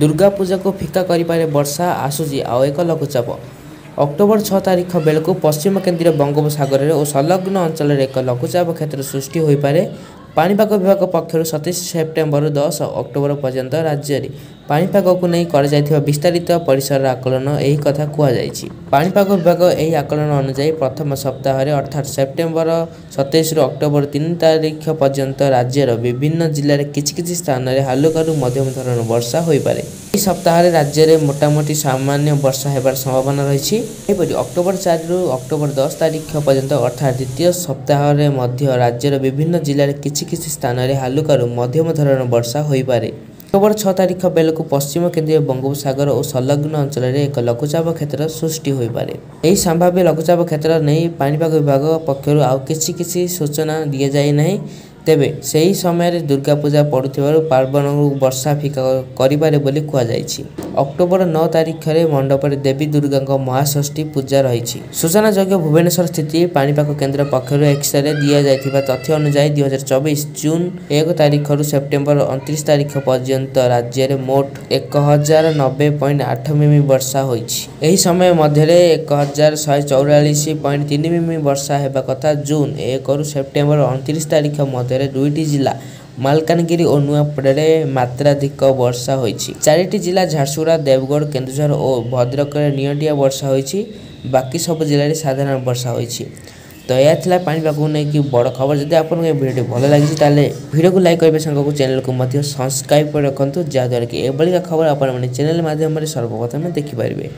दुर्गा पूजा को फिका करिपारे वर्षा आसूची आउ एक लघुचाप। अक्टोबर 6 तारिख बेलू पश्चिम केन्द्रीय बंगोपसागर और संलग्न अंचल एक लघुचाप क्षेत्र सृष्टि हो पारे। पाणीपाग विभाग पक्षर 27 सेप्टेम्बर 10 अक्टोबर पर्यंत राज्य में पाणीपाग को नहीं कर विस्तारित परिसर आकलन यही कथा कहुई। पाणीपाग विभाग यह आकलन अनुसार प्रथम सप्ताह अर्थात सेप्टेम्बर 27 अक्टोबर 3 तारिख पर्यंत राज्यर विभिन्न जिले में किछि स्थान में हालुकारू मध्यम धरण वर्षा हो पारे। इस सप्ताह राज्य में मोटामोटी सामान्य वर्षा होबार संभावना रही। अक्टोबर 4 रु अक्टोबर 10 तारिख पर्यंत अर्थात द्वितीय सप्ताह मध्य राज्यर विभिन्न जिले में किछि स्थान में हालुकारू मध्यम धरण वर्षा हो पारे। अक्टोबर 6 तारिख बेलू पश्चिम केन्द्रीय बंगोपसागर और संलग्न अंचल में एक लघुचाप क्षेत्र सृष्टि हो पारे। यही संभाव्य लघुचाप क्षेत्र नहीं पाणीपाग विभाग पक्षर आउ किछि सूचना दि जाए नहीं। तेबे सही समय दुर्गा पूजा पड़ुथिबारु पार्वण वर्षा फिका करिपारे बोली कहुई। अक्टोबर 9 तारिख में मंडप देवी दुर्गा महाषष्ठी पूजा रही। सूचनाजोग्य भुवनेश्वर स्थित पाणीपाग केन्द्र पक्षर एक्सरे दि जाइथिबा तथ्य अनुसार 2024 जून 1 तारिख रु सेप्टेम्बर 29 तारिख पर्यंत राज्य में मोट 1090.8 मिमी वर्षा होइछि। एही समय मध्य 1144.3 मिमी वर्षा हेबा कथा। जून 1 रु सेप्टेम्बर 29 तारिख मध्य दुईटी जिला मालकानगिरी और नुआपड़े मात्राधिक वर्षा होइछि। चारिटी जिला झारसुगुड़ा, देवगढ़, केन्दुझर और भद्रक नियंटिया वर्षा होइछि। बाकी सब जिले में साधारण वर्षा होइछि। तो यह था पाणीपाग को लेकिन बड़ खबर। जब आपको ये वीडियो भल लगी ताले वीडियो को लाइक करेंगे, सांग को चैनल को सब्सक्राइब कर रखु, जहाँद्वारा कि एभली खबर आप चैनल माध्यम सर्वप्रथम देखिपारे।